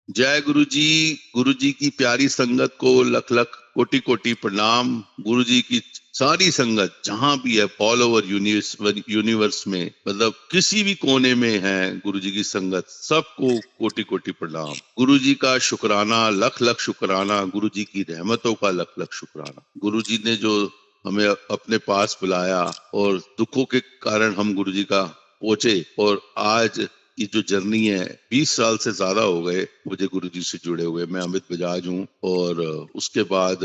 जय गुरु जी। गुरु जी की प्यारी संगत को लख लख कोटि कोटि प्रणाम। गुरु जी की सारी संगत जहां भी है ऑल ओवर यूनिवर्स में, मतलब किसी भी कोने में है गुरु जी की संगत, सबको कोटि कोटि प्रणाम। गुरु जी का शुक्राना, लख लख शुक्राना। गुरु जी की रहमतों का लख लख शुक्राना। गुरु जी ने जो हमें अपने पास बुलाया और दुखों के कारण हम गुरु जी का पहुंचे, और आज की जो जर्नी है, 20 साल से ज्यादा हो गए मुझे गुरु जी से जुड़े हुए। मैं अमित बजाज हूँ और उसके बाद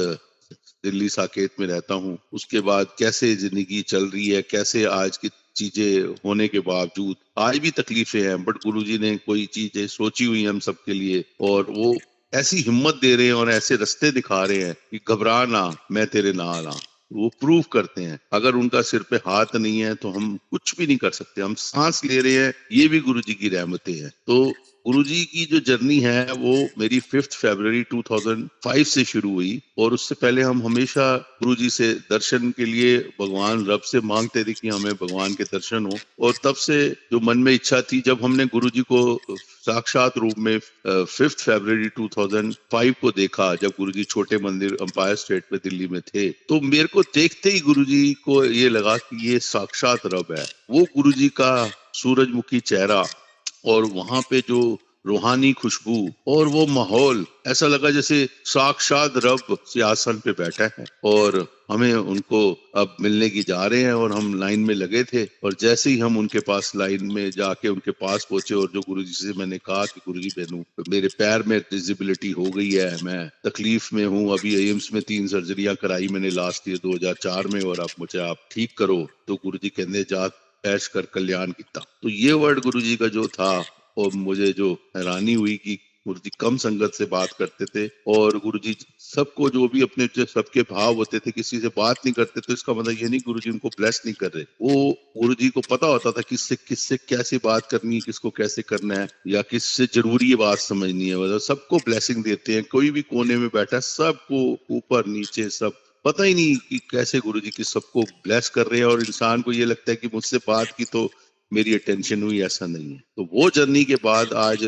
दिल्ली साकेत में रहता हूँ। उसके बाद कैसे जिंदगी चल रही है, कैसे आज की चीजें होने के बावजूद आज भी तकलीफें हैं, बट गुरु जी ने कोई चीजें सोची हुई हैं हम सबके लिए, और वो ऐसी हिम्मत दे रहे हैं और ऐसे रास्ते दिखा रहे हैं कि घबरा ना, मैं तेरे नाल आ। वो प्रूव करते हैं। अगर उनका सिर पे हाथ नहीं है तो हम कुछ भी नहीं कर सकते। हम सांस ले रहे हैं, ये भी गुरु जी की रहमतें हैं। तो गुरु जी की जो जर्नी है वो मेरी 5 फरवरी 2005 से शुरू हुई, और उससे पहले हम हमेशा गुरु जी से दर्शन के लिए भगवान रब से मांगते थे कि हमें भगवान के दर्शन हो। और तब से जो मन में इच्छा थी, जब हमने गुरु जी को साक्षात रूप में 5 फरवरी 2005 को देखा, जब गुरु जी छोटे मंदिर अंपायर स्टेट में दिल्ली में थे, तो मेरे को देखते ही गुरु जी को ये लगा कि ये साक्षात रब है। वो गुरु जी का सूरजमुखी चेहरा और वहां पे जो रूहानी खुशबू और वो माहौल, ऐसा लगा जैसे साक्षात रब सिंहासन पे बैठा है और हमें उनको अब मिलने की जा रहे हैं। और हम लाइन में लगे थे, और जैसे ही हम उनके पास लाइन में जाके उनके पास पहुंचे, और जो गुरुजी से मैंने कहा कि गुरुजी मेरे पैर में डिसेबिलिटी हो गई है, मैं तकलीफ में हूँ, अभी एम्स में 3 सर्जरियां कराई मैंने लास्ट ईयर 2004 में, और अब मुझे आप ठीक करो। तो गुरुजी कहने जा ऐश कर कल्याण किता। तो ये वर्ड गुरुजी का जो था, और मुझे जो हैरानी हुई कि गुरुजी कम संगत से बात करते थे, और गुरुजी सबको जो भी अपने जो सबके भाव होते थे किसी से बात नहीं करते। तो इसका मतलब ये नहीं गुरुजी उनको ब्लेस नहीं कर रहे, वो गुरुजी को पता होता था किससे किससे कैसे बात करनी है, किसको कैसे करना है, या किससे जरूरी ये बात समझनी है। मतलब सबको ब्लेसिंग देते हैं, कोई भी कोने में बैठा सबको ऊपर नीचे सब पता ही नहीं कि कैसे गुरुजी की सबको ब्लेस कर रहे हैं। और इंसान को ये लगता है कि मुझसे बात की तो मेरी अटेंशन हुई, ऐसा नहीं है। तो वो जर्नी के बाद आज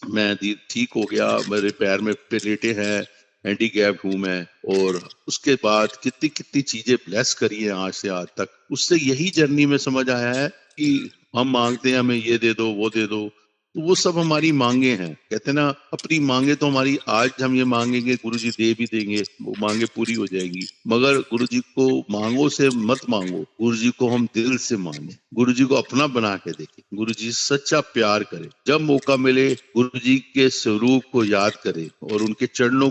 मैं ठीक हो गया, मेरे पैर में प्लेटें हैं, हैंडीकैप्ड हूं मैं। और उसके बाद कितनी कितनी चीजें ब्लेस करी है आज से आज तक। उससे यही जर्नी में समझ आया है कि हम मांगते हैं हमें ये दे दो वो दे दो, तो वो सब हमारी मांगे हैं। कहते ना, अपनी मांगे तो हमारी आज हम ये मांगेंगे गुरुजी दे भी देंगे, वो मांगे पूरी हो जाएगी। मगर गुरुजी को मांगो से मत मांगो, गुरुजी को हम दिल से मांगे, गुरुजी को अपना बना के देखें, गुरुजी सच्चा प्यार करें। जब मौका मिले गुरुजी के स्वरूप को याद करें और उनके चरणों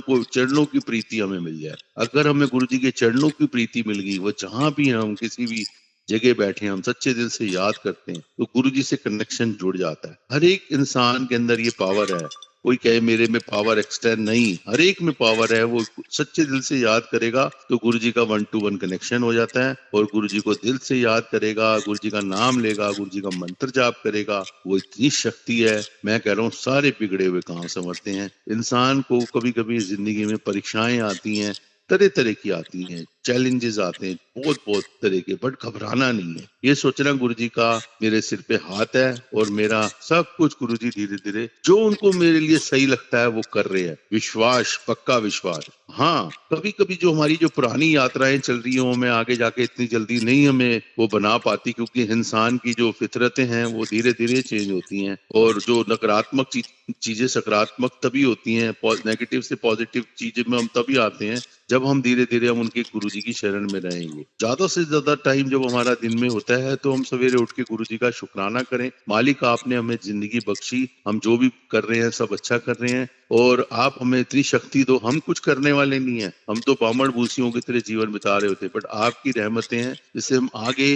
की प्रीति हमें मिल जाए। अगर हमें गुरुजी के चरणों की प्रीति मिल गई, वो जहां भी हम किसी भी जगह बैठे हम सच्चे दिल से याद करते हैं, तो गुरु जी से कनेक्शन जुड़ जाता है। हर एक इंसान के अंदर ये पावर है। कोई कहे मेरे में पावर एक्सटेंड नहीं, हर एक में पावर है। वो सच्चे दिल से याद करेगा तो गुरु जी का 1-to-1 कनेक्शन हो जाता है, और गुरु जी को दिल से याद करेगा, गुरु जी का नाम लेगा, गुरु जी का मंत्र जाप करेगा। वो इतनी शक्ति है, मैं कह रहा हूँ सारे बिगड़े हुए काम संवरते हैं। इंसान को कभी कभी जिंदगी में परीक्षाएं आती हैं, तरह तरह की आती हैं, चैलेंजेस आते हैं बहुत बहुत तरह के, बट घबराना नहीं है। ये सोचना गुरुजी का मेरे सिर पे हाथ है और मेरा सब कुछ गुरुजी धीरे धीरे जो उनको मेरे लिए सही लगता है वो कर रहे हैं। विश्वास, पक्का विश्वास। हाँ, कभी कभी जो हमारी जो पुरानी यात्राएं चल रही हैं, हमें आगे जाके इतनी जल्दी नहीं हमें वो बना पाती, क्योंकि इंसान की जो फितरतें हैं वो धीरे धीरे चेंज होती हैं। और जो नकारात्मक चीजें सकारात्मक तभी होती हैं, नेगेटिव से पॉजिटिव चीजें में हम तभी आते हैं जब हम धीरे धीरे हम उनके गुरुजी की शरण में रहेंगे। ज्यादा से ज्यादा टाइम जब हमारा दिन में होता है तो हम सवेरे उठ के गुरुजी का शुक्राना करें, मालिक आपने हमें जिंदगी बख्शी, हम जो भी कर रहे हैं सब अच्छा कर रहे हैं, और आप हमें इतनी शक्ति दो। हम कुछ करने वाले नहीं है, हम तो बामण भूसियों की तरह जीवन बिता रहे होते, बट आपकी रहमतें हैं जिससे हम आगे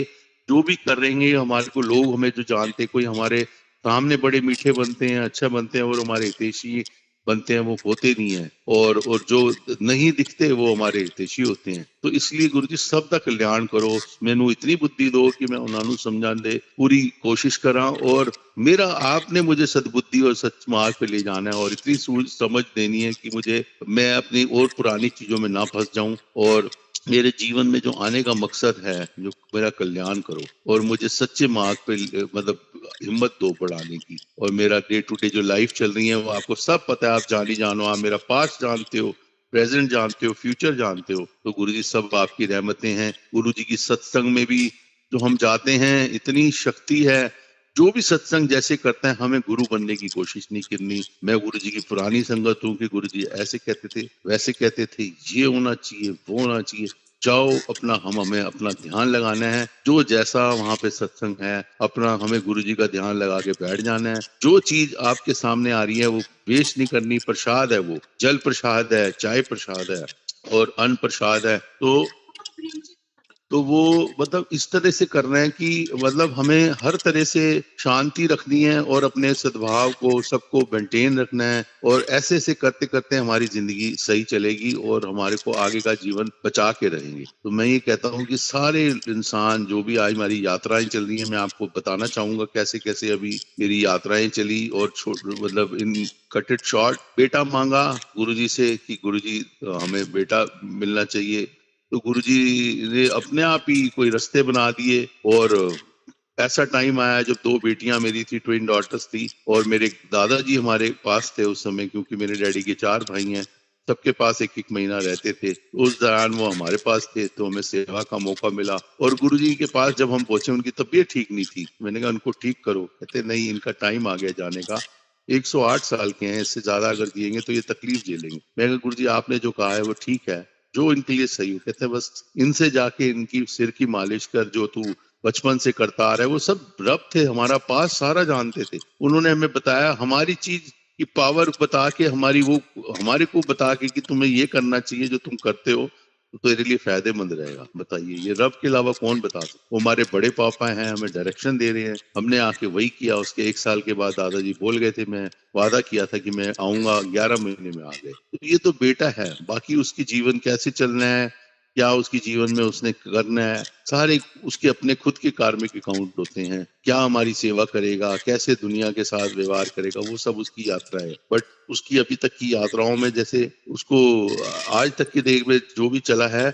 जो भी कर रहे हैं, हमारे को लोग हमें जो जानते, कोई हमारे सामने बड़े मीठे बनते हैं, अच्छा बनते हैं, और हमारे हितैषी बनते हैं, वो होते नहीं है। और जो नहीं दिखते वो हमारे हितैषी होते हैं। तो इसलिए गुरु जी सब का कल्याण करो, मैनू इतनी बुद्धि दो कि मैं उन्होंने समझाने दे पूरी कोशिश करा, और मेरा आपने मुझे सद्बुद्धि और सच मार्ग पे ले जाना है, और इतनी समझ देनी है कि मुझे मैं अपनी और पुरानी चीजों में ना फंस जाऊं, और मेरे जीवन में जो आने का मकसद है, जो मेरा कल्याण करो और मुझे सच्चे मार्ग पे मतलब हिम्मत दो बढ़ाने की। और मेरा डे टू डे जो लाइफ चल रही है वो आपको सब पता है, आप जानी जानो, आप मेरा पास्ट जानते हो, प्रेजेंट जानते हो, फ्यूचर जानते हो। तो गुरु जी सब आपकी रहमतें हैं। गुरु जी की सत्संग में भी जो हम जाते हैं इतनी शक्ति है। जो भी सत्संग जैसे करते हैं, हमें गुरु बनने की कोशिश नहीं करनी। मैं गुरु जी की पुरानी संगत हूँ कि गुरु जी ऐसे कहते थे, वैसे कहते थे, ये होना चाहिए, वो होना चाहिए। जाओ अपना, हमें अपना ध्यान लगाना है। जो जैसा वहाँ पे सत्संग है, अपना हमें गुरु जी का ध्यान लगा के बैठ जाना है। जो चीज आपके सामने आ रही है वो वेस्ट नहीं करनी। प्रसाद है, वो जल प्रसाद है, चाय प्रसाद है और अन्न प्रसाद है। तो वो मतलब इस तरह से करना है कि मतलब हमें हर तरह से शांति रखनी है और अपने सद्भाव को सबको मेंटेन रखना है। और ऐसे ऐसे करते करते हमारी जिंदगी सही चलेगी और हमारे को आगे का जीवन बचा के रहेंगे। तो मैं ये कहता हूँ कि सारे इंसान जो भी आज हमारी यात्राएं चल रही है, मैं आपको बताना चाहूंगा कैसे कैसे अभी मेरी यात्राएं चली। और मतलब इन कट इट शॉर्ट, बेटा मांगा गुरुजी से कि गुरुजी हमें बेटा मिलना चाहिए। तो गुरुजी ने अपने आप ही कोई रास्ते बना दिए। और ऐसा टाइम आया जब दो बेटियां मेरी थी, ट्विन डॉटर्स थी, और मेरे दादाजी हमारे पास थे उस समय, क्योंकि मेरे डैडी के 4 भाई हैं, सबके पास एक एक महीना रहते थे। उस दौरान वो हमारे पास थे, तो हमें सेवा का मौका मिला। और गुरुजी के पास जब हम पहुंचे, उनकी तबीयत ठीक नहीं थी। मैंने कहा उनको ठीक करो। कहते नहीं, इनका टाइम आ गया जाने का, 108 साल के हैं, इससे ज्यादा अगर जिएंगे तो ये तकलीफ झेलेंगे। मैं कहा गुरुजी आपने जो कहा है वो ठीक है, जो इनके लिए सही हो। कहते हैं बस इनसे जाके इनकी सिर की मालिश कर, जो तू बचपन से करता आ रहा है। वो सब रब थे हमारा, पास सारा जानते थे। उन्होंने हमें बताया, हमारी चीज की पावर बता के, हमारी वो हमारे को बता के कि तुम्हें ये करना चाहिए जो तुम करते हो, तो तेरे लिए फायदेमंद रहेगा। बताइए, ये रब के अलावा कौन बता सकता। वो हमारे बड़े पापा हैं, हमें डायरेक्शन दे रहे हैं, हमने आके वही किया। उसके 1 साल के बाद दादाजी बोल गए थे, मैं वादा किया था कि मैं आऊंगा, 11 महीने में आ गए। तो ये तो बेटा है, बाकी उसकी जीवन कैसे चलना है, क्या उसकी जीवन में उसने करना है, सारे उसके अपने खुद के कार्मिक अकाउंट होते हैं। क्या हमारी सेवा करेगा, कैसे दुनिया के साथ व्यवहार करेगा, वो सब उसकी यात्रा है। बट उसकी अभी तक की यात्राओं में, जैसे उसको आज तक की देख में जो भी चला है,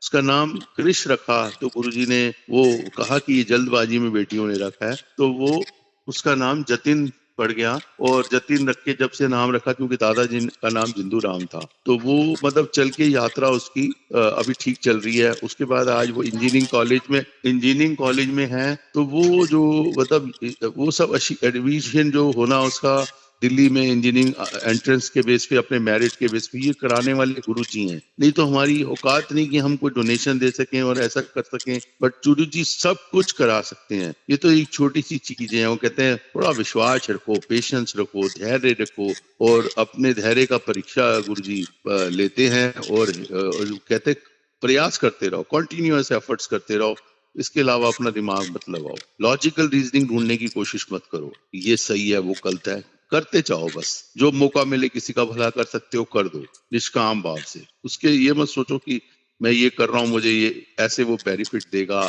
उसका नाम कृष रखा। तो गुरुजी ने वो कहा कि ये जल्दबाजी में बेटियों ने रखा है, तो वो उसका नाम जतिन पड़ गया। और जतिन रख के जब से नाम रखा, क्योंकि दादाजी का नाम जिंदू राम था, तो वो मतलब चल के यात्रा उसकी अभी ठीक चल रही है। उसके बाद आज वो इंजीनियरिंग कॉलेज में है। तो वो जो मतलब वो सब एडमिशन जो होना उसका दिल्ली में इंजीनियरिंग एंट्रेंस के बेस पे, अपने मेरिट के बेस पे, ये कराने वाले गुरु जी हैं। नहीं तो हमारी औकात नहीं कि हम कोई डोनेशन दे सकें और ऐसा कर सकें। बट गुरु जी सब कुछ करा सकते हैं। ये तो एक छोटी सी चीजें हैं। वो कहते हैं थोड़ा विश्वास रखो, पेशेंस रखो, धैर्य रखो। और अपने धैर्य का परीक्षा गुरु जी लेते हैं। और कहते हैं प्रयास करते रहो, कॉन्टिन्यूअस एफर्ट्स करते रहो। इसके अलावा अपना दिमाग मत लगाओ, लॉजिकल रीजनिंग ढूंढने की कोशिश मत करो, ये सही है वो गलत है। करते जाओ, बस जो मौका मिले किसी का भला कर सकते हो कर दो, निष्काम भाव से। उसके ये मत सोचो कि मैं ये कर रहा हूँ, मुझे ये ऐसे वो बेनिफिट देगा।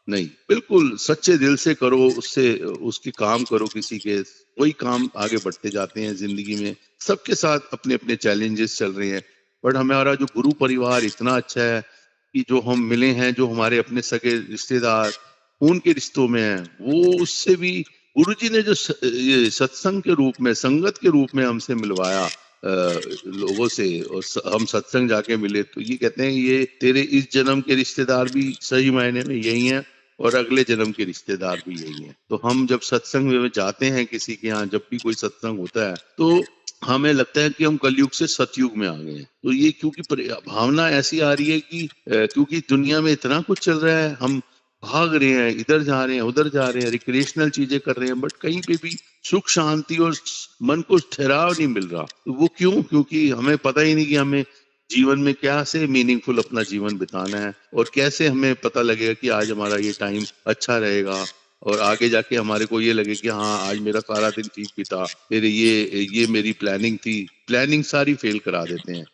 नहीं, बिल्कुल सच्चे दिल से करो, उससे उसकी काम करो किसी के। वही काम आगे बढ़ते जाते हैं जिंदगी में। सबके साथ अपने अपने चैलेंजेस चल रहे हैं। बट हमारा जो गुरु परिवार इतना अच्छा है कि जो हम मिले हैं, जो हमारे अपने सगे रिश्तेदार खून के रिश्तों में हैं, वो उससे भी गुरुजी ने जो ये सत्संग के रूप में, संगत के रूप में हमसे मिलवाया लोगों से, और हम सत्संग जाके मिले, तो ये कहते हैं ये तेरे इस जन्म के रिश्तेदार भी सही मायने में यही हैं और अगले जन्म के रिश्तेदार भी यही हैं। तो हम जब सत्संग में जाते हैं किसी के यहाँ, जब भी कोई सत्संग होता है, तो हमें लगता है कि हम कलयुग से सतयुग में आ गए हैं। तो ये क्योंकि भावना ऐसी आ रही है कि क्योंकि दुनिया में इतना कुछ चल रहा है, हम भाग रहे हैं, इधर जा रहे हैं, उधर जा रहे हैं, रिक्रिएशनल चीजें कर रहे हैं, बट कहीं पे भी सुख शांति और मन को ठहराव नहीं मिल रहा। तो वो क्यों? क्योंकि हमें पता ही नहीं कि हमें जीवन में क्या से मीनिंगफुल अपना जीवन बिताना है, और कैसे हमें पता लगेगा कि आज हमारा ये टाइम अच्छा रहेगा और आगे जाके हमारे को ये लगे कि हाँ आज मेरा सारा दिन ठीक बीता, फिर ये मेरी प्लानिंग थी। प्लानिंग सारी फेल करा देते हैं।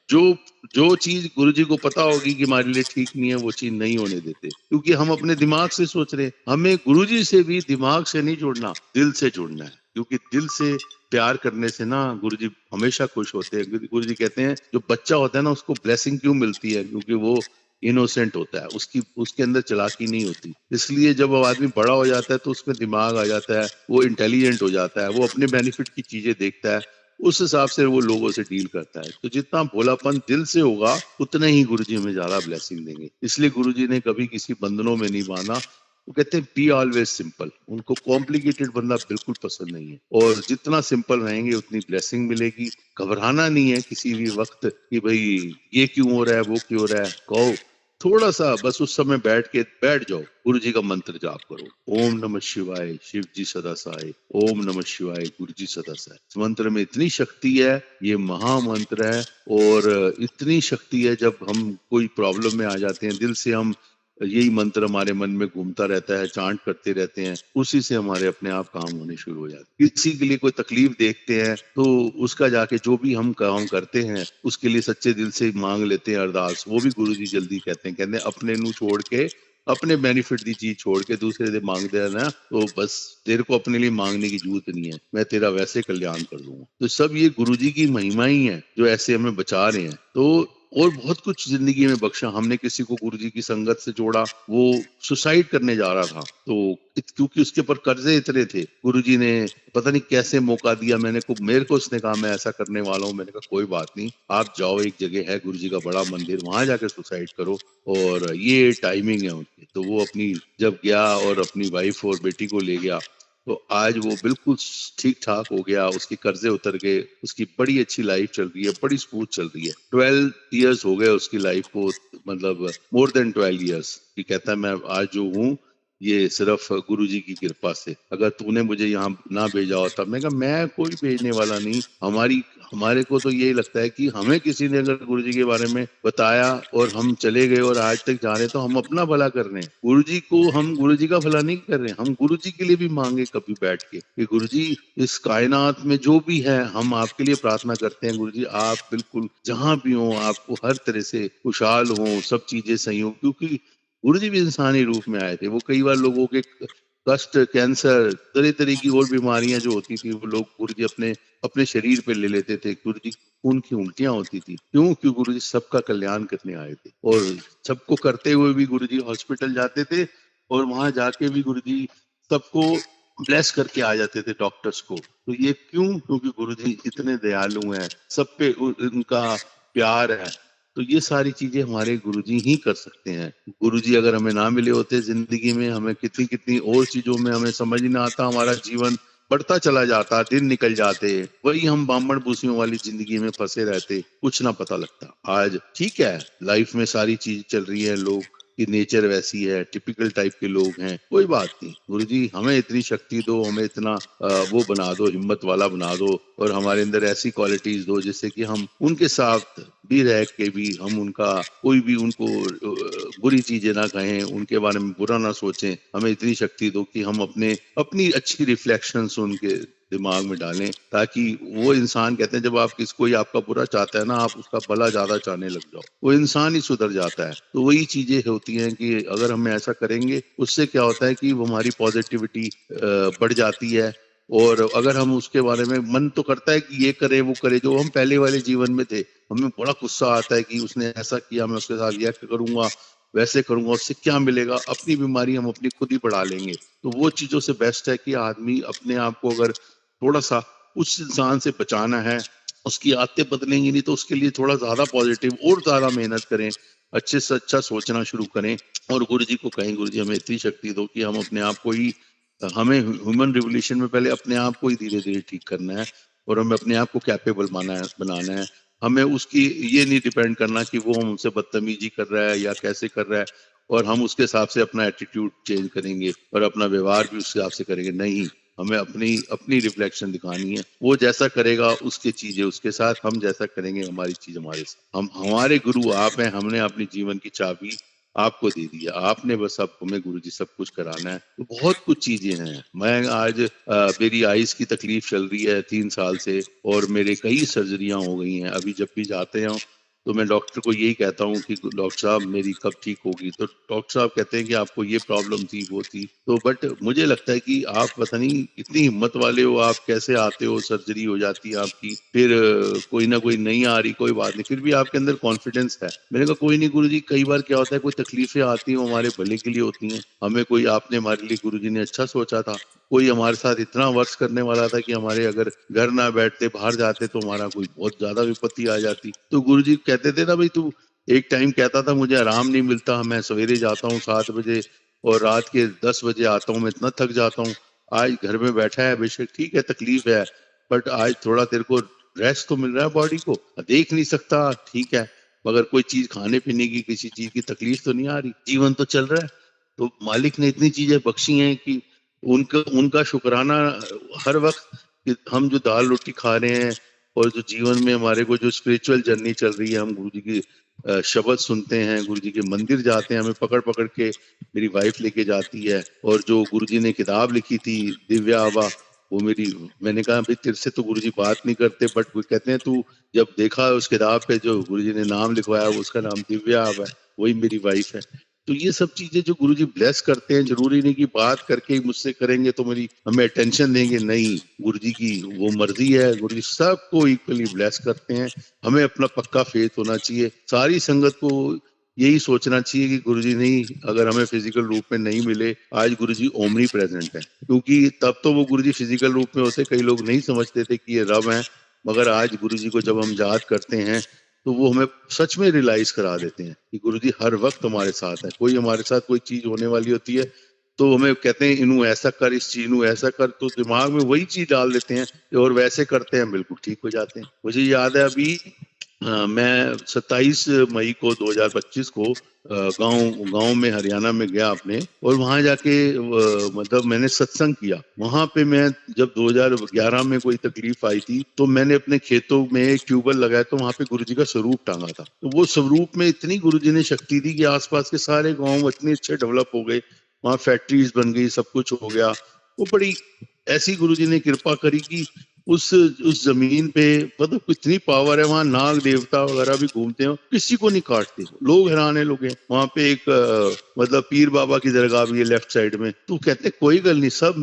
जो चीज गुरुजी को पता होगी कि हमारे लिए ठीक नहीं है, वो चीज नहीं होने देते, क्योंकि हम अपने दिमाग से सोच रहे हैं। हमें गुरुजी से भी दिमाग से नहीं जुड़ना, दिल से जुड़ना है। क्योंकि दिल से प्यार करने से ना गुरुजी हमेशा खुश होते हैं। गुरुजी कहते हैं जो बच्चा होता है ना, उसको ब्लेसिंग क्यों मिलती है? क्योंकि वो इनोसेंट होता है, उसके अंदर चालाकी नहीं होती। इसलिए जब वो आदमी बड़ा हो जाता है तो उसमें दिमाग आ जाता है, वो इंटेलिजेंट हो जाता है, वो अपने बेनिफिट की चीजें देखता है, उस हिसाब से वो लोगों से डील करता है। तो जितना भोलापन दिल से होगा उतना ही गुरुजी हमें ज्यादा ब्लेसिंग देंगे। इसलिए गुरुजी ने कभी किसी बंधनों में नहीं बांधा। वो कहते हैं बी ऑलवेज सिंपल। उनको कॉम्प्लिकेटेड बंदा बिल्कुल पसंद नहीं है, और जितना सिंपल रहेंगे उतनी ब्लेसिंग मिलेगी। घबराना नहीं है किसी भी वक्त कि भाई ये क्यों हो रहा है, वो क्यों हो रहा है। कहो थोड़ा सा बस उस समय बैठ जाओ, गुरु जी का मंत्र जाप करो, ओम नमः शिवाय शिव जी सदा सहाय, ओम नमः शिवाय गुरु जी सदा सहाय। इस मंत्र में इतनी शक्ति है, ये महा मंत्र है, और इतनी शक्ति है जब हम कोई प्रॉब्लम में आ जाते हैं, दिल से हम यही मंत्र हमारे मन में घूमता रहता है, चांट करते रहते हैं, उसी से हमारे अपने आप काम होने शुरू हो जाते हैं। किसी के लिए कोई तकलीफ देखते हैं तो उसका जाके जो भी हम काम करते हैं उसके लिए सच्चे दिल से मांग लेते हैं अरदास, वो भी गुरु जी जल्दी कहते हैं अपने नू छोड़ के, अपने बेनिफिट की चीज छोड़ के दूसरे से मांग दे ना, तो बस तेरे को अपने लिए मांगने की जरूरत नहीं है, मैं तेरा वैसे कल्याण कर दूंगा। तो सब ये गुरुजी की महिमा ही है जो ऐसे हमें बचा रहे हैं। तो और बहुत कुछ जिंदगी में बख्शा। हमने किसी को गुरुजी की संगत से जोड़ा, वो सुसाइड करने जा रहा था, तो क्योंकि उसके ऊपर कर्जे इतने थे, गुरुजी ने पता नहीं कैसे मौका दिया। मेरे को उसने कहा मैं ऐसा करने वाला हूँ। मैंने कहा कोई बात नहीं, आप जाओ, एक जगह है गुरुजी का बड़ा मंदिर, वहां जाकर सुसाइड करो, और ये टाइमिंग है उनकी। तो वो अपनी जब गया और अपनी वाइफ और बेटी को ले गया, तो आज वो बिल्कुल ठीक ठाक हो गया, उसके कर्जे उतर गए, उसकी बड़ी अच्छी लाइफ चल रही है, बड़ी स्मूथ चल रही है। 12 इयर्स हो गए उसकी लाइफ को, मतलब मोर देन 12 इयर्स कि कहता है मैं आज जो हूँ ये सिर्फ गुरुजी की कृपा से। अगर तूने मुझे यहाँ ना भेजा होता, मैं कहा मैं कोई भेजने वाला नहीं। हमारे को तो यही लगता है कि हमें किसी ने अगर गुरुजी के बारे में बताया और हम चले गए और आज तक जा रहे हैं, तो हम अपना भला कर रहे हैं। गुरुजी को हम गुरुजी का भला नहीं कर रहे हैं। हम गुरुजी के लिए भी मांगे कभी बैठ के कि गुरुजी इस कायनात में जो भी है हम आपके लिए प्रार्थना करते हैं। गुरुजी आप बिल्कुल जहां भी हो, आपको हर तरह से खुशहाल हो, सब चीजें सही हो, क्योंकि गुरुजी भी इंसानी रूप में आए थे। वो कई बार लोगों के कष्ट, कैंसर, तरह तरह की और बीमारियां जो होती थी, वो लोग गुरुजी अपने अपने शरीर पे ले लेते थे। गुरुजी खून की उल्टियां होती थी, क्यों गुरुजी सबका कल्याण करने आए थे, और सबको करते हुए भी गुरुजी हॉस्पिटल जाते थे, और वहां जाके भी गुरुजी सबको ब्लेस करके आ जाते थे, डॉक्टर्स को। तो ये क्योंकि गुरुजी इतने दयालु हैं, सब पे उनका प्यार है। तो ये सारी चीजें हमारे गुरुजी ही कर सकते हैं। गुरुजी अगर हमें ना मिले होते जिंदगी में, हमें कितनी कितनी और चीजों में हमें समझ ना आता, हमारा जीवन बढ़ता चला जाता, दिन निकल जाते, वही हम बामण बूसियों वाली जिंदगी में फंसे रहते, कुछ ना पता लगता। आज ठीक है, लाइफ में सारी चीज चल रही है, लोग की नेचर वैसी है, टिपिकल टाइप के लोग हैं, कोई बात नहीं। गुरुजी हमें इतनी शक्ति दो, हमें इतना वो बना दो, हिम्मत वाला बना दो, और हमारे अंदर ऐसी क्वालिटीज दो जिससे कि हम उनके साथ भी रह के भी हम उनका कोई भी उनको बुरी चीजें ना कहें, उनके बारे में बुरा ना सोचें। हमें इतनी शक्ति दो कि हम अपनी अच्छी रिफ्लेक्शंस उनके दिमाग में डालें, ताकि वो इंसान, कहते हैं जब आप कोई आपका बुरा चाहता है ना, आप उसका भला ज्यादा चाहने लग जाओ, वो इंसान ही सुधर जाता है। तो वही चीजें होती हैं कि अगर हम ऐसा करेंगे, उससे क्या होता है कि हमारी पॉजिटिविटी बढ़ जाती है। और अगर हम उसके बारे में, मन तो करता है कि ये करे वो करे, जो हम पहले वाले जीवन में थे, हमें बड़ा गुस्सा आता है कि उसने ऐसा किया, मैं उसके साथ रिएक्ट करूंगा, वैसे करूंगा, उससे क्या मिलेगा। अपनी बीमारी हम अपनी खुद ही बढ़ा लेंगे। तो वो चीजों से बेस्ट है कि आदमी अपने आप को अगर थोड़ा सा उस इंसान से बचाना है, उसकी आदतें बदलेंगी नहीं, तो उसके लिए थोड़ा ज्यादा पॉजिटिव और ज्यादा मेहनत करें, अच्छे से अच्छा सोचना शुरू करें, और गुरु जी को कहें गुरु जी हमें इतनी शक्ति दो कि हम अपने आप को ही, हमें ह्यूमन रिवोल्यूशन में पहले अपने आप को ही धीरे धीरे ठीक करना है, और हमें अपने आप को कैपेबल बनाना है। हमें उसकी ये नहीं डिपेंड करना कि वो हमसे बदतमीजी कर रहा है या कैसे कर रहा है, और हम उसके हिसाब से अपना एटीट्यूड चेंज करेंगे और अपना व्यवहार भी उस हिसाब से करेंगे। नहीं, हमें अपनी अपनी रिफ्लेक्शन दिखानी है। वो जैसा करेगा उसकी चीजें उसके साथ, हम जैसा करेंगे हमारी चीज हमारे साथ। हमारे गुरु आप हैं, हमने अपनी जीवन की चाबी आपको दे दिया, आपने बस अब हमें गुरुजी सब कुछ कराना है। तो बहुत कुछ चीजें हैं। मैं आज मेरी आइज की तकलीफ चल रही है 3 साल से, और मेरे कई सर्जरियां हो गई हैं। अभी जब भी जाते हैं तो मैं डॉक्टर को यही कहता हूँ कि डॉक्टर साहब मेरी कब ठीक होगी, तो डॉक्टर साहब कहते हैं कि आपको ये प्रॉब्लम थी, वो थी। तो बट मुझे लगता है कि आप पता नहीं इतनी हिम्मत वाले हो, आप कैसे आते हो, सर्जरी हो जाती है आपकी, फिर कोई ना कोई नहीं आ रही, कोई बात नहीं, फिर भी आपके अंदर कॉन्फिडेंस है। मैंने कहा कोई नहीं गुरुजी, कई बार क्या होता है कोई तकलीफें आती हैं वो हमारे भले के लिए होती हैं, हमें कोई आपने हमारे लिए गुरुजी ने अच्छा सोचा था, कोई हमारे साथ इतना वर्क करने वाला था कि हमारे अगर घर ना बैठते बाहर जाते तो हमारा कोई बहुत ज्यादा विपत्ति आ जाती। तो गुरुजी कहते थे ना भाई तू एक टाइम कहता था मुझे आराम नहीं मिलता, मैं सवेरे जाता हूँ 7 बजे और रात के 10 बजे आता हूँ, मैं इतना थक जाता हूँ। आज घर में बैठा है, बेशक ठीक है तकलीफ है, बट आज थोड़ा तेरे को रेस्ट तो मिल रहा है, बॉडी को देख नहीं सकता ठीक है, मगर कोई चीज खाने पीने की किसी चीज की तकलीफ तो नहीं आ रही, जीवन तो चल रहा है। तो मालिक ने इतनी चीजें बख्शी हैं कि उनका उनका शुक्राना हर वक्त कि हम जो दाल रोटी खा रहे हैं और जो जीवन में हमारे को जो स्पिरिचुअल जर्नी चल रही है, हम गुरु जी की शब्द सुनते हैं, गुरु जी के मंदिर जाते हैं, हमें पकड़ पकड़ के मेरी वाइफ लेके जाती है, और जो गुरु जी ने किताब लिखी थी दिव्या आबा, वो मेरी, मैंने कहा भाई तेरे से तो गुरु जी बात नहीं करते, बट वो कहते हैं तू जब देखा उस किताब पे जो गुरु जी ने नाम लिखवाया उसका नाम दिव्या आबा है, वही मेरी वाइफ है। तो ये सब चीजें जो गुरुजी ब्लेस करते हैं, जरूरी नहीं कि बात करके ही मुझसे करेंगे तो मेरी हमें अटेंशन देंगे, नहीं, गुरुजी की वो मर्जी है, गुरुजी सबको इक्वली ब्लेस करते हैं। हमें अपना पक्का फेथ होना चाहिए, सारी संगत को यही सोचना चाहिए कि गुरुजी नहीं, अगर हमें फिजिकल रूप में नहीं मिले, आज गुरुजी ओमनी प्रेजेंट है, क्योंकि तब तो वो गुरुजी फिजिकल रूप में होते, कई लोग नहीं समझते थे कि ये रब है, मगर आज गुरुजी को जब हम याद करते हैं तो वो हमें सच में रियलाइज करा देते हैं कि गुरुजी हर वक्त हमारे साथ है। कोई हमारे साथ कोई चीज होने वाली होती है तो हमें कहते हैं इनू ऐसा कर, इस चीज नू ऐसा कर, तो दिमाग में वही चीज डाल देते हैं और वैसे करते हैं, बिल्कुल ठीक हो जाते हैं। मुझे याद है अभी मैं 27 मई को 2025 को गांव गांव में हरियाणा में गया अपने, और वहां जाके मतलब मैंने सत्संग किया। वहां पे मैं जब 2011 में कोई तकलीफ आई थी तो मैंने अपने खेतों में एक ट्यूबवेल लगाया, तो वहां पे गुरुजी का स्वरूप टांगा था। तो वो स्वरूप में इतनी गुरुजी ने शक्ति दी कि आसपास के सारे गाँव इतने अच्छे डेवलप हो गए, वहाँ फैक्ट्रीज बन गई, सब कुछ हो गया। वो बड़ी ऐसी गुरुजी ने कृपा करी कि उस जमीन पे मतलब कितनी पावर है, वहां नाग देवता वगैरह भी घूमते हैं, किसी को नहीं काटते, लोग हैरान है लोग हैं। वहां पे एक मतलब पीर बाबा की दरगाह भी है लेफ्ट साइड में, तो कहते कोई गल नहीं, सब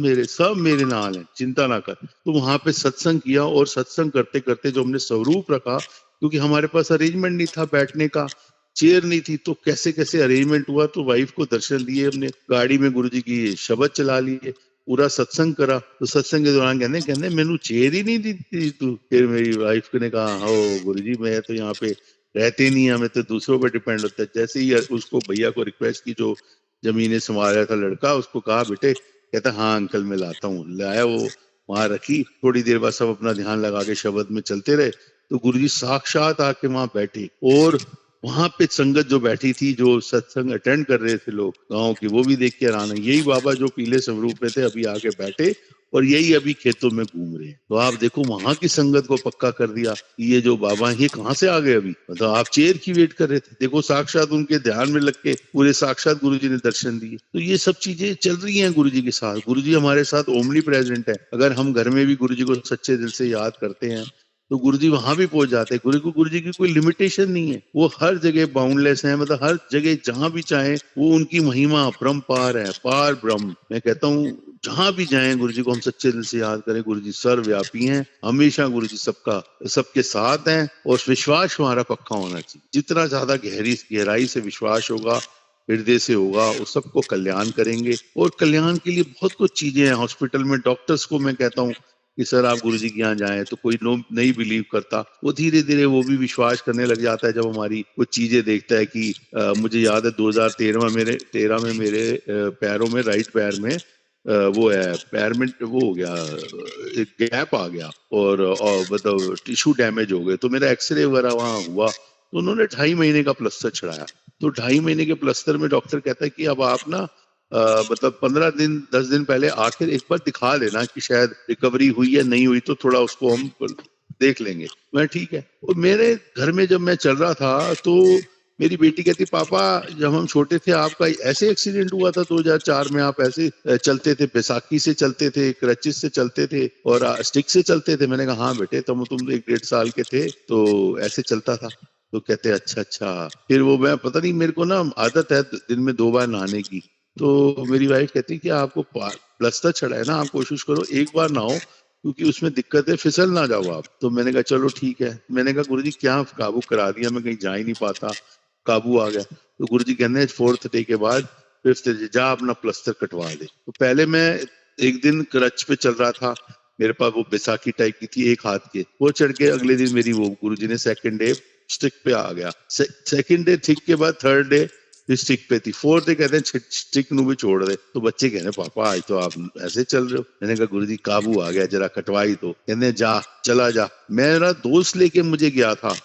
मेरे नाल है, चिंता ना कर। तो वहां पे सत्संग किया, और सत्संग करते करते जो हमने स्वरूप रखा, क्योंकि हमारे पास अरेंजमेंट नहीं था बैठने का, चेयर नहीं थी, तो कैसे कैसे अरेंजमेंट हुआ। तो वाइफ को दर्शन दिए, हमने गाड़ी में गुरुजी की शब्द चला लिए, पूरा सत्संग करा। तो सत्संग के दौरान कहने मैनू चेयर ही नहीं दी तू। फिर मेरी वाइफ ने कहा हो गुरुजी मैं तो यहाँ पे रहते नहीं, हमें तो दूसरों पे डिपेंड होता है। जैसे ही उसको भैया को रिक्वेस्ट की, जो जमीनें संभाल रहा था लड़का, उसको कहा बेटे, कहता हाँ अंकल मैं लाता हूँ, लाया, वो वहां रखी। थोड़ी देर बाद सब अपना ध्यान लगा के शब्द में चलते रहे, तो गुरुजी साक्षात आके वहां बैठे, और वहां पे संगत जो बैठी थी, जो सत्संग अटेंड कर रहे थे लोग गांव के, वो भी देख के हैरान है, यही बाबा जो पीले स्वरूप में थे अभी आके बैठे, और यही अभी खेतों में घूम रहे हैं। तो आप देखो वहां की संगत को पक्का कर दिया कि ये जो बाबा ये कहाँ से आ गए अभी, मतलब आप चेयर की वेट कर रहे थे, देखो साक्षात उनके ध्यान में लग के पूरे साक्षात गुरुजी ने दर्शन दिए। तो ये सब चीजें चल रही हैं गुरुजी के साथ, गुरुजी हमारे साथ ओमनी प्रेजेंट है। अगर हम घर में भी गुरुजी को सच्चे दिल से याद करते हैं तो गुरुजी वहां भी पहुंच जाते हैं। गुरुजी की कोई लिमिटेशन नहीं है, वो हर जगह बाउंडलेस है, मतलब हर जगह जहां भी चाहे वो उनकी महिमा अपरंपार है, पार ब्रह्म। मैं कहता हूँ जहां भी जाएं गुरुजी को हम सच्चे दिल से याद करें, गुरुजी सर्वव्यापी हैं, हमेशा गुरुजी सबका सबके साथ हैं, और विश्वास हमारा पक्का होना चाहिए। जितना ज्यादा गहराई से विश्वास होगा, हृदय से होगा, वो सबको कल्याण करेंगे। और कल्याण के लिए बहुत कुछ चीजें हैं। हॉस्पिटल में डॉक्टर्स को मैं कहता हूँ कि सर आप गुरुजी के यहाँ जाएं, तो कोई नहीं बिलीव करता, वो धीरे धीरे वो भी विश्वास करने लग जाता है जब हमारी कुछ चीजें देखता है कि मुझे याद है 2013 में मेरे पैरों में, राइट पैर में वो है, पैर में वो हो गया, एक गैप आ गया, और मतलब टिश्यू डैमेज हो गए। तो मेरा एक्सरे वगैरह वहाँ हुआ, तो उन्होंने 2.5 महीने का प्लास्टर चढ़ाया। तो 2.5 महीने के प्लास्टर में डॉक्टर कहता है कि अब आप ना मतलब 15 दिन 10 दिन पहले आखिर एक बार दिखा लेना कि शायद रिकवरी हुई या नहीं हुई, तो थोड़ा उसको हम देख लेंगे। मैं ठीक है। और मेरे घर में जब मैं चल रहा था तो मेरी बेटी कहती पापा जब हम छोटे थे आपका ऐसे एक्सीडेंट हुआ था 2004 में, आप ऐसे चलते थे, बैसाखी से चलते थे, क्रचिस से चलते थे और स्टिक से चलते थे। मैंने कहा हाँ बेटे तुम 1-1.5 साल के थे तो ऐसे चलता था। तो कहते अच्छा अच्छा। फिर वो, मैं पता नहीं, मेरे को ना आदत है दिन में 2 बार नहाने की, तो मेरी वाइफ कहती कि आपको प्लास्टर चढ़ा है ना, आप कोशिश करो 1 बार नहाओ, क्योंकि उसमें दिक्कत है, फिसल ना जाओ आप। तो मैंने कहा चलो ठीक है। मैंने कहा गुरुजी क्या काबू करा दिया, मैं कहीं जा ही नहीं पाता, काबू आ गया। तो गुरुजी कहने 4th डे के बाद 5th डे जा अपना प्लास्टर कटवा दे। तो पहले मैं एक दिन क्रच पे चल रहा था, मेरे पास वो बैसाखी टाइप की थी एक हाथ के, वो चढ़ के अगले दिन मेरी वो गुरुजी ने 2nd डे स्टिक पे आ गया। 2nd डे ठीक के बाद 3rd डे स्टिक पे थी। 4th डे कहते हैं स्टिक नु भी छोड़ दे। तो बच्चे कहने पापा आज तो आप ऐसे चल रहे हो। मैंने कहा गुरुजी काबू आ गया, जरा कटवाई। तो कहते जा चला जा। मेरा दोस्त लेके मुझे गया था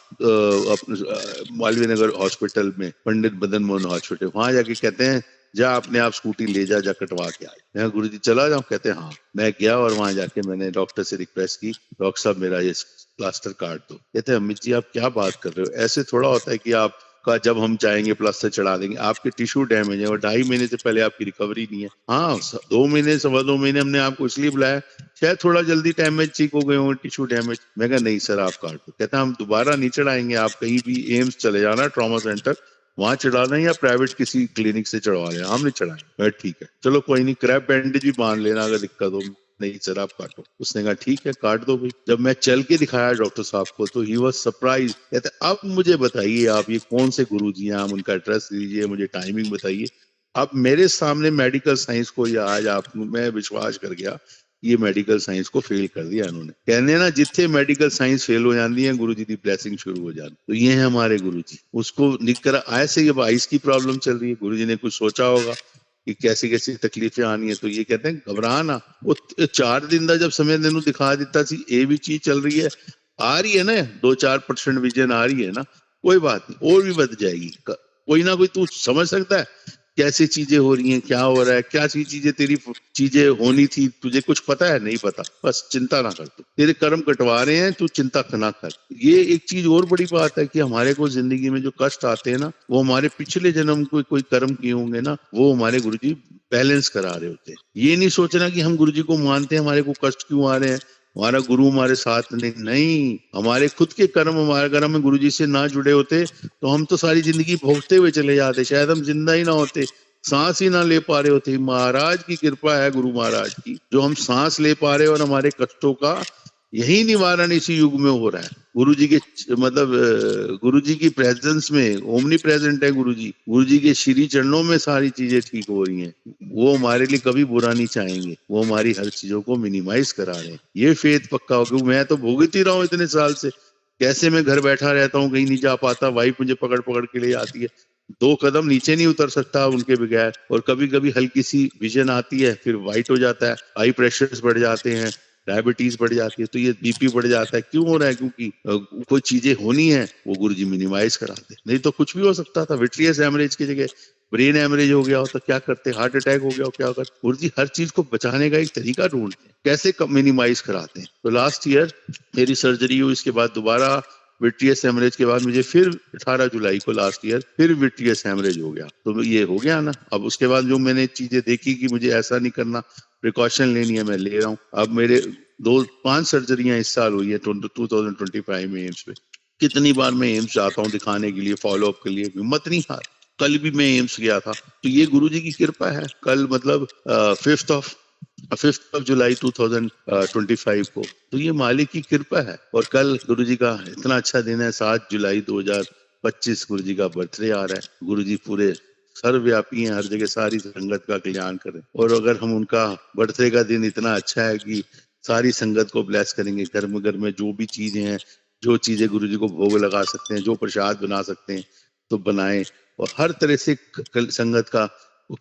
मालवीय नगर हॉस्पिटल में, पंडित मदन मोहन हॉस्पिटल, वहां जाके कहते हैं जा अपने आप स्कूटी ले जा कटवा के आए। मैं गुरुजी चला जाऊं, कहते हैं हाँ। मैं गया और वहां जाके मैंने डॉक्टर से रिक्वेस्ट की, डॉक्टर साहब मेरा ये प्लास्टर काट दो। कहते हैं अमित जी आप क्या बात कर रहे हो, ऐसे थोड़ा होता है कि आप का जब हम चाहेंगे प्लास्टर चढ़ा देंगे। आपके टिश्यू डैमेज है और 2.5 महीने से पहले आपकी रिकवरी नहीं है। हाँ 2 महीने 2.25 महीने हमने आपको इसलिए बुलाया, शायद थोड़ा जल्दी डैमेज ठीक हो गए होंगे टिश्यू डैमेज। मैं कहा नहीं सर आप काट दो। कहता हम दोबारा नहीं चढ़ाएंगे, आप कहीं भी एम्स चले जाना, ट्रॉमा सेंटर, वहां चढ़ाना या प्राइवेट किसी क्लिनिक से चढ़वा लेना, हम नहीं चढ़ाएंगे। ठीक है चलो कोई नहीं, क्रैप बैंडेज भी बांध लेना अगर दिक्कत हो। नहीं सर आप काटो। उसने कहा ठीक है काट दो भाई। जब मैं चल के दिखाया डॉक्टर साहब को तो ही वाज सरप्राइज। कहते अब मुझे बताइए आप ये कौन से गुरुजी हैं, आप उनका एड्रेस दीजिए, मुझे टाइमिंग बताइए। अब मेरे सामने मेडिकल साइंस को, या आज आप, मैं विश्वास कर गया ये मेडिकल साइंस को फेल कर दिया इन्होंने। कहने ना जिथे मेडिकल साइंस फेल हो जाती है गुरुजी की ब्लेसिंग शुरू हो जाती। तो ये है हमारे गुरुजी। उसको निकल ऐसे ये आइस की प्रॉब्लम चल रही है, गुरुजी ने कुछ सोचा होगा कि कैसी कैसी तकलीफें आनी है। तो ये कहते हैं घबरा ना, वो 4 दिन का जब समय तेन दिखा दिता सी ये भी चीज चल रही है, आ रही है ना 2-4% विजन आ रही है ना, कोई बात नहीं और भी बच जाएगी। कोई ना कोई तू समझ सकता है कैसी चीजें हो रही हैं, क्या हो रहा है, क्या चीजें तेरी चीजें होनी थी, तुझे कुछ पता है नहीं पता, बस चिंता ना कर। तू तेरे कर्म कटवा रहे हैं, तू चिंता ना कर। ये एक चीज और बड़ी बात है कि हमारे को जिंदगी में जो कष्ट आते हैं ना, वो हमारे पिछले जन्म कोई कर्म किए होंगे ना, वो हमारे गुरुजी बैलेंस करा रहे होते हैं। ये नहीं सोचना कि हम गुरुजी को मानते हैं हमारे को कष्ट क्यों आ रहे हैं, हमारा गुरु हमारे साथ नहीं, हमारे खुद के कर्म। हमारे अगर हम गुरुजी से ना जुड़े होते तो हम तो सारी जिंदगी भोगते हुए चले जाते, शायद हम जिंदा ही ना होते, सांस ही ना ले पा रहे होते। महाराज की कृपा है, गुरु महाराज की, जो हम सांस ले पा रहे और हमारे कष्टों का यही निवारण इसी युग में हो रहा है। गुरुजी के मतलब गुरुजी की प्रेजेंस में, ओमनी प्रेजेंट है गुरुजी, गुरुजी के श्री चरणों में सारी चीजें ठीक हो रही हैं। वो हमारे लिए कभी बुरा नहीं चाहेंगे, वो हमारी हर चीजों को मिनिमाइज करा रहे हैं। ये फेथ पक्का हो, क्योंकि मैं तो भोगती ही रहा हूँ इतने साल से। कैसे मैं घर बैठा रहता हूँ, कहीं नहीं जा पाता, वाइफ मुझे पकड़ पकड़ के ले आती है, 2 कदम नीचे नहीं उतर सकता उनके बगैर। और कभी कभी हल्की सी विजन आती है, फिर वाइट हो जाता है, आई प्रेशर्स बढ़ जाते हैं, डायबिटीज बढ़ जाती है, तो ये बीपी बढ़ जाता है। क्यों हो रहा है? क्योंकि कोई चीजें होनी है वो गुरुजी मिनिमाइज कराते। नहीं तो कुछ भी हो सकता था, विट्रियस हेमरेज की जगह ब्रेन हेमरेज हो गया हो तो क्या करते, हार्ट अटैक हो गया हो क्या करते। गुरुजी हर चीज को बचाने का एक तरीका ढूंढते हैं, कैसे मिनिमाइज कराते हैं। तो लास्ट ईयर मेरी सर्जरी हुई, इसके बाद दोबारा विट्रियस हेमरेज के बाद मुझे फिर 18 जुलाई को लास्ट ईयर फिर विट्रियस हेमरेज हो गया। तो ये हो गया ना। अब उसके बाद जो मैंने चीजें देखी कि मुझे ऐसा नहीं करना, प्रिकॉशन लेनी है, मैं ले रहा हूँ। अब मेरे 5 सर्जरियां इस साल हुई है 2025 में एम्स में। कितनी बार मैं एम्स जाता हूँ दिखाने के लिए, फॉलोअप के लिए, हिम्मत नहीं हार। कल भी मैं एम्स गया था। तो ये गुरुजी की कृपा है। कल मतलब 5th ऑफ जुलाई 2025 को, तो ये मालिक की कृपा है। और कल गुरुजी का इतना अच्छा दिन है, 7 जुलाई 2025 गुरुजी का बर्थडे आ रहा है। गुरुजी पूरे सर्वव्यापी हैं, हर जगह सारी संगत का कल्याण करें। और अगर हम उनका बर्थडे का दिन इतना अच्छा है कि सारी संगत को ब्लेस करेंगे, घर में जो भी चीजें हैं, जो चीजें गुरुजी को भोग लगा सकते हैं, जो प्रसाद बना सकते हैं तो बनाएं, और हर तरह से संगत का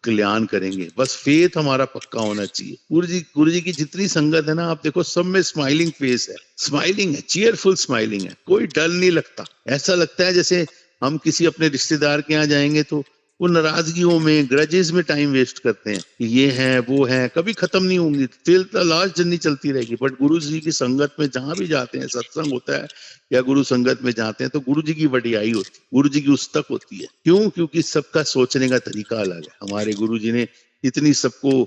कल्याण करेंगे। बस फेथ हमारा पक्का होना चाहिए। गुरुजी की जितनी संगत है ना, आप देखो सब में स्माइलिंग फेस है, स्माइलिंग है, चीयरफुल स्माइलिंग है, कोई डर नहीं लगता। ऐसा लगता है जैसे हम किसी अपने रिश्तेदार के यहाँ जाएंगे तो वो नाराजगियों में, ग्रजेस में टाइम वेस्ट करते हैं कि ये है वो है, कभी खत्म नहीं होंगी, टिल द लास्ट जर्नी चलती रहेगी। बट गुरु जी की संगत में जहां भी जाते हैं, सत्संग होता है या गुरु संगत में जाते हैं, तो गुरु जी की वडियाई होती है, गुरु जी की उस्तक होती है। क्यों? क्योंकि सबका सोचने का तरीका अलग है। हमारे गुरु जी ने इतनी सबको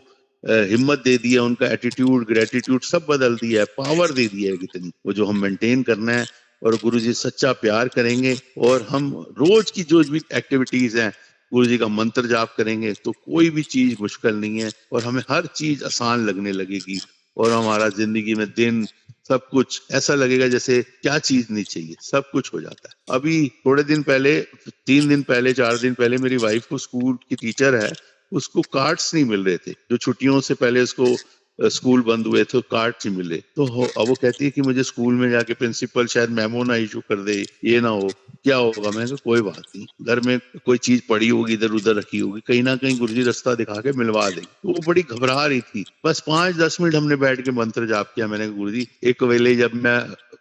हिम्मत दे दी है, उनका एटीट्यूड, ग्रेटिट्यूड सब बदल दिया है, पावर दे दी है कितनी। वो जो हम मेंटेन करना है, और गुरु जी सच्चा प्यार करेंगे और हम रोज की जो भी एक्टिविटीज हैं गुरु जी का मंत्र जाप करेंगे तो कोई भी चीज मुश्किल नहीं है और हमें हर चीज आसान लगने लगेगी और हमारा जिंदगी में दिन सब कुछ ऐसा लगेगा जैसे क्या चीज नहीं चाहिए, सब कुछ हो जाता है। अभी थोड़े दिन पहले, 3 दिन पहले, 4 दिन पहले मेरी वाइफ को, स्कूल की टीचर है, उसको कार्ड्स नहीं मिल रहे थे। जो छुट्टियों से पहले उसको स्कूल बंद हुए थे, कार्ड नहीं मिले। तो अब वो कहती है कि मुझे स्कूल में जाके प्रिंसिपल शायद मेमो ना इशू कर दे, ये ना हो, क्या होगा? मैं कहा कोई बात नहीं, घर में कोई चीज पड़ी होगी, इधर उधर रखी होगी, कहीं ना कहीं गुरुजी रास्ता दिखा के मिलवा देंगे। तो वो बड़ी घबरा रही थी। बस 5-10 मिनट हमने बैठ के मंत्र जाप किया। मैंने कहा गुरुजी, एक वेले जब मैं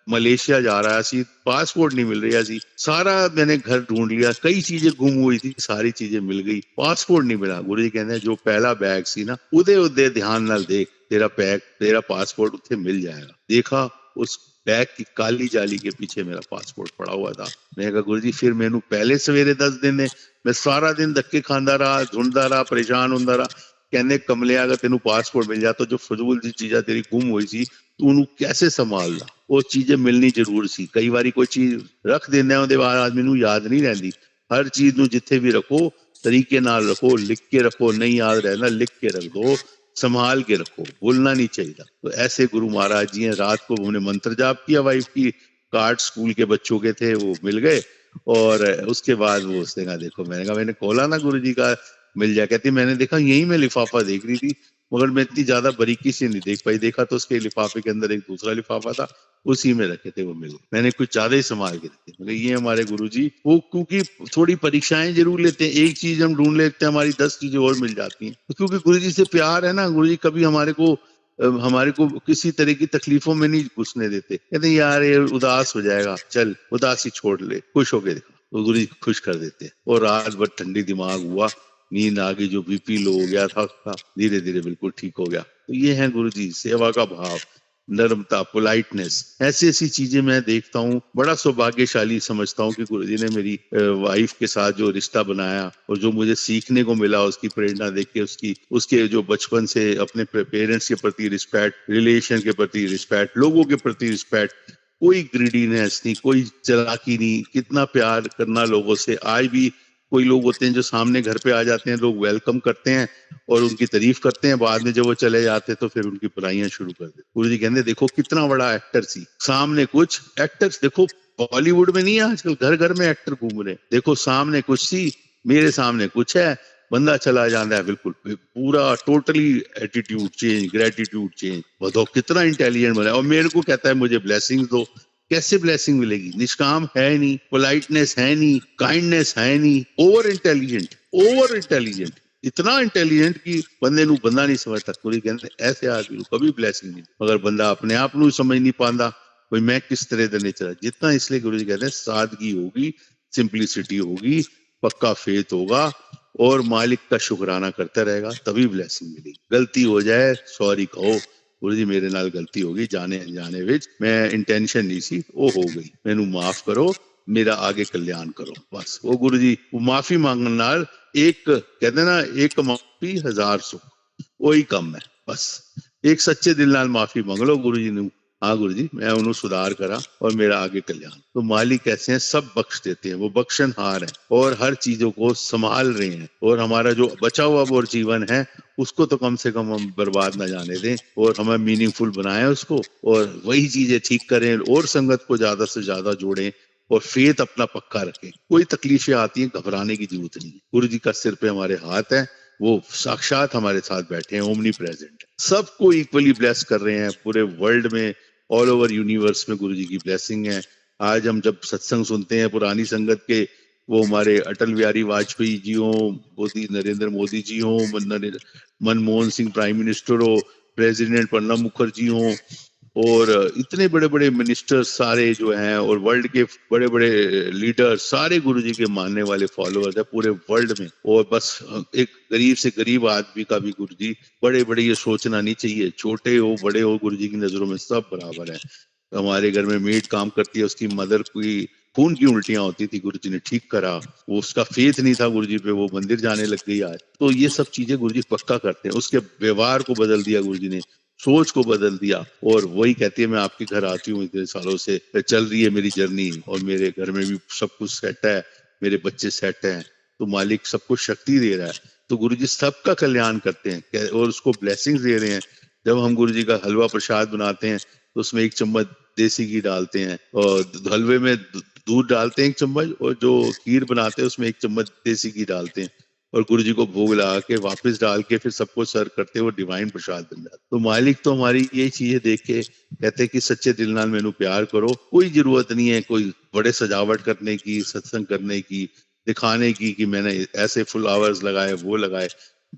मलेशिया जा रहा सी, पासपोर्ट नहीं मिल रही सी, सारा मैंने घर ढूंढ लिया, कई चीजें गुम हुई थी, सारी चीजें मिल गई, पासपोर्ट नहीं मिला। गुरुजी कहते हैं जो पहला बैग सी ना, उदे उदे ध्यान नाल देख, तेरा बैग, तेरा पासपोर्ट उत्थे मिल जाएगा। देखा, उस बैग की काली जाली के पीछे मेरा पासपोर्ट पड़ा हुआ था। मैं कहा गुरुजी फिर मैनू पहले सवेरे 10 दिन ने, मैं सारा दिन धक्के खांदा रहा, ढूंढदा रहा, परेशान होंदा रहा। कहने कमले अगर तेनू पासपोर्ट मिल जाता, जो फजूल दी चीजा तेरी गुम हुई सी, तू उन्हें कैसे संभालदा? वो चीजें मिलनी जरूर सी। कई बारी कोई चीज रख देना ਉਹਦੇ ਬਾਅਦ आदमी ਨੂੰ याद नहीं रहती। हर चीज ਨੂੰ जिथे भी रखो तरीके नाल रखो, लिख के रखो, नहीं याद रहना लिख के रख दो, संभाल के रखो, भूलना नहीं चाहिए। तो ऐसे गुरु महाराज जी हैं। रात को हमने मंत्र जाप किया, वाइफ की कार्ड स्कूल के बच्चों के थे, वो मिल गए। और उसके बाद वो उसने कहा देखो, मैंने कहा मैंने खोला ना गुरु जी का, मिल जाए। कहती मैंने देखा, यही मैं लिफाफा देख रही थी मगर मैं इतनी ज्यादा बारीकी से नहीं देख पाई। देखा तो उसके लिफाफे के अंदर एक दूसरा लिफाफा था, उसी में रखे थे, वो मिल गए। मैंने कुछ ज्यादा ही संभाल के रखे। मतलब ये हमारे गुरुजी, वो क्योंकि थोड़ी परीक्षाएं जरूर लेते हैं, एक चीज हम ढूंढ लेते हैं, हमारी 10 चीजें और मिल जाती हैं। तो क्योंकि गुरुजी से प्यार है ना, गुरुजी कभी हमारे को किसी तरह की तकलीफों में नहीं घुसने देते। कहते यार ये उदास हो जाएगा, चल उदासी छोड़ ले, खुश होके दिखा। वो गुरुजी खुश कर देते। और रात भर ठंडी दिमाग हुआ, नींद आ गई, जो बीपी लो हो गया था उसका धीरे धीरे बिल्कुल ठीक हो गया। तो ये है गुरुजी, सेवा का भाव, नर्मता, पोलाइटनेस, ऐसी ऐसी चीजें मैं देखता हूँ। बड़ा सौभाग्यशाली समझता हूँ कि गुरुजी ने मेरी वाइफ के साथ जो रिश्ता बनाया और जो मुझे सीखने को मिला, उसकी प्रेरणा देख के, उसके जो बचपन से अपने पेरेंट्स के प्रति रिस्पेक्ट, रिलेशन के प्रति रिस्पेक्ट, लोगों के प्रति रिस्पेक्ट, कोई ग्रीडीनेस नहीं, कोई चालाकी नहीं, कितना प्यार करना लोगों से। आज भी कोई लोग होते हैं जो सामने घर पे आ जाते हैं, लोग वेलकम करते हैं और उनकी तारीफ करते हैं, बाद में जब वो चले जाते हैं तो फिर उनकी बुराइयां शुरू कर देते। गुरु जी कहते देखो कितना बड़ा एक्टर सी, सामने कुछ एक्टर्स देखो, बॉलीवुड में नहीं है आजकल, घर घर में एक्टर घूम रहे हैं। देखो सामने कुछ सी, मेरे सामने कुछ है, बंदा चला जाता है बिल्कुल पूरा totally attitude change, gratitude change. बताओ कितना इंटेलिजेंट बना। और मेरे को कहता है मुझे ब्लेसिंग दो। कैसे ब्लेसिंग मिलेगी? निष्काम है नहीं, पोलाइटनेस है नहीं, काइंडनेस है नहीं, ओवर इंटेलिजेंट, इतना इंटेलिजेंट कि बंदे नू बंदा नहीं समझता। पूरी कहते ऐसे आदमी को कभी ब्लेसिंग नहीं। मगर बंदा अपने आप नू समझ नहीं पाता भाई मैं किस तरह का नेचर। जितना इसलिए गुरु जी कहते हैं सादगी होगी, सिंपलिसिटी होगी, पक्का फेथ होगा और मालिक का शुक्राना करता रहेगा, तभी ब्लेसिंग मिलेगी। गलती हो जाए सॉरी कहो, गुरु जी मेरे नाल गलती हो गई, जाने अनजाने विच मैं इंटेंशन नहीं सी, वो हो गई, मैनू माफ करो, मेरा आगे कल्याण करो। बस वो गुरु जी वो माफी मांगने नाल, एक कहते ना एक माफी 1000 सुख, वही कम है। बस एक सच्चे दिल नाल माफी मांग लो गुरु जी ने, हाँ गुरु जी मैं उन्हें सुधार करा और मेरा आगे कल्याण। तो मालिक ऐसे हैं, सब बख्श देते हैं, वो बख्शनहार है और हर चीजों को संभाल रहे हैं। और हमारा जो बचा हुआ वो जीवन है उसको तो कम से कम हम बर्बाद ना जाने दें और हमें मीनिंगफुल बनाएं उसको, और वही चीजें ठीक करें और संगत को ज्यादा से ज्यादा जोड़ें और फेथ अपना पक्का रखें। कोई तकलीफें आती हैं, घबराने की जरूरत नहीं। गुरु जी का सिर पे हमारे हाथ है, वो साक्षात हमारे साथ बैठे हैं, ओमनी प्रेजेंट, सबको इक्वली ब्लेस कर रहे हैं। पूरे वर्ल्ड में, ऑल ओवर यूनिवर्स में गुरु जी की ब्लेसिंग है। आज हम जब सत्संग सुनते हैं पुरानी संगत के, वो हमारे अटल बिहारी वाजपेयी जी हो, मोदी नरेंद्र मोदी जी हो, मनमोहन सिंह प्राइम मिनिस्टर हो, प्रेसिडेंट प्रणब मुखर्जी हो, और इतने बड़े बड़े मिनिस्टर सारे जो हैं, और वर्ल्ड के बड़े बड़े लीडर सारे गुरु जी के मानने वाले फॉलोअर्स है पूरे वर्ल्ड में। और बस एक गरीब से गरीब आदमी का भी गुरु जी, बड़े बड़े ये सोचना नहीं चाहिए, छोटे हो बड़े हो, गुरु जी की नजरों में सब बराबर है। हमारे घर में मेड काम करती है, उसकी मदर की खून की उल्टियां होती थी, गुरु जी ने ठीक करा। वो उसका फेथ नहीं था गुरु जी पे, वो मंदिर जाने लग गई आज। तो ये सब चीजें गुरु जी पक्का करते हैं। उसके व्यवहार को बदल दिया गुरु जी ने, सोच को बदल दिया। और वही कहती है मैं आपके घर आती हूँ, इतने सालों से चल रही है मेरी जर्नी और मेरे घर में भी सब कुछ सेट है, मेरे बच्चे सेट हैं, तो मालिक सबको शक्ति दे रहा है। तो गुरुजी सबका कल्याण करते हैं और उसको ब्लेसिंग्स दे रहे हैं। जब हम गुरुजी का हलवा प्रसाद बनाते हैं तो उसमें 1 चम्मच देसी घी डालते हैं और हलवे में दूध डालते हैं 1 चम्मच, और जो खीर बनाते हैं उसमें 1 चम्मच देसी घी डालते हैं और गुरुजी को भोग लगा के वापस डाल के फिर सबको सर्व करते हैं, वो डिवाइन प्रसाद बन जाता है। तो मालिक तो हमारी यही चीजें देख के कहते हैं कि सच्चे दिल नाल मैनू प्यार करो। कोई जरूरत नहीं है कोई बड़े सजावट करने की, सत्संग करने की, दिखाने की कि मैंने ऐसे फ्लावर्स लगाए वो लगाए।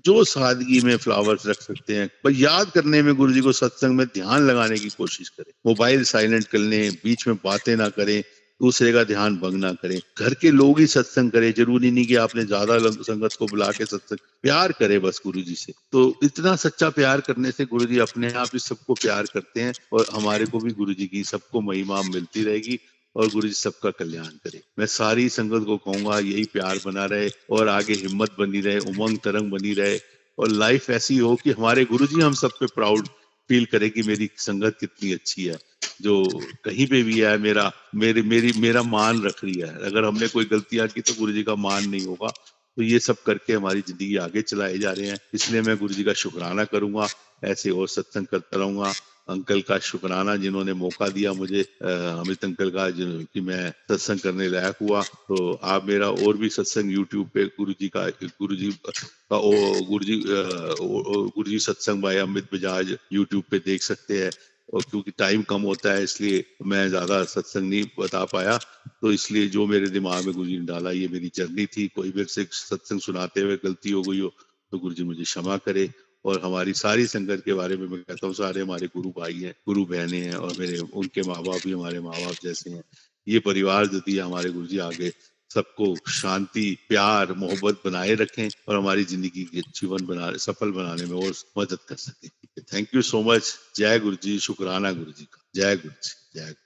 जो सादगी में फ्लावर्स रख सकते हैं, पर याद करने में गुरुजी को सत्संग में ध्यान लगाने की कोशिश करें। मोबाइल साइलेंट कर लें, बीच में बातें ना करें, दूसरे का ध्यान भंग ना करें। घर के लोग ही सत्संग करें, जरूरी नहीं कि आपने ज्यादा संगत को बुला के सत्संग, प्यार करे बस गुरुजी से। तो इतना सच्चा प्यार करने से गुरुजी अपने आप ही सबको प्यार करते हैं और हमारे को भी गुरुजी की सबको महिमा मिलती रहेगी और गुरुजी सबका कल्याण करे। मैं सारी संगत को कहूंगा यही प्यार बना रहे और आगे हिम्मत बनी रहे, उमंग तरंग बनी रहे और लाइफ ऐसी हो कि हमारे गुरुजी हम सब पे प्राउड फील करे कि मेरी संगत कितनी अच्छी है, जो कहीं पे भी है मेरा मान रख रही है। अगर हमने कोई गलतियां की तो गुरुजी का मान नहीं होगा। तो ये सब करके हमारी जिंदगी आगे चलाए जा रहे हैं, इसलिए मैं गुरुजी का शुक्राना करूंगा, ऐसे और सत्संग करता रहूंगा। अंकल का शुक्राना जिन्होंने मौका दिया मुझे, अमित अंकल का, कि मैं सत्संग करने लायक हुआ। तो आप मेरा और भी सत्संग यूट्यूब पे गुरुजी सत्संग बाय अमित बजाज यूट्यूब पे देख सकते हैं। और क्योंकि टाइम कम होता है इसलिए मैं ज्यादा सत्संग नहीं बता पाया, तो इसलिए जो मेरे दिमाग में गुरुजी ने डाला, ये मेरी जर्नी थी। कोई मेरे से सत्संग सुनाते हुए गलती हो गई हो तो गुरुजी मुझे क्षमा करे। और हमारी सारी संगत के बारे में मैं कहता हूँ सारे हमारे गुरु भाई हैं, गुरु बहनें हैं और मेरे उनके माँ बाप भी हमारे माँ बाप जैसे हैं। ये परिवार जो दिया हमारे गुरुजी आगे सबको शांति, प्यार, मोहब्बत बनाए रखें और हमारी जिंदगी के जीवन सफल बनाने में और मदद कर सकें। Thank you so much. जय गुरु जी, शुक्राना गुरु जी का। जय गुरु जी, जय गुरु।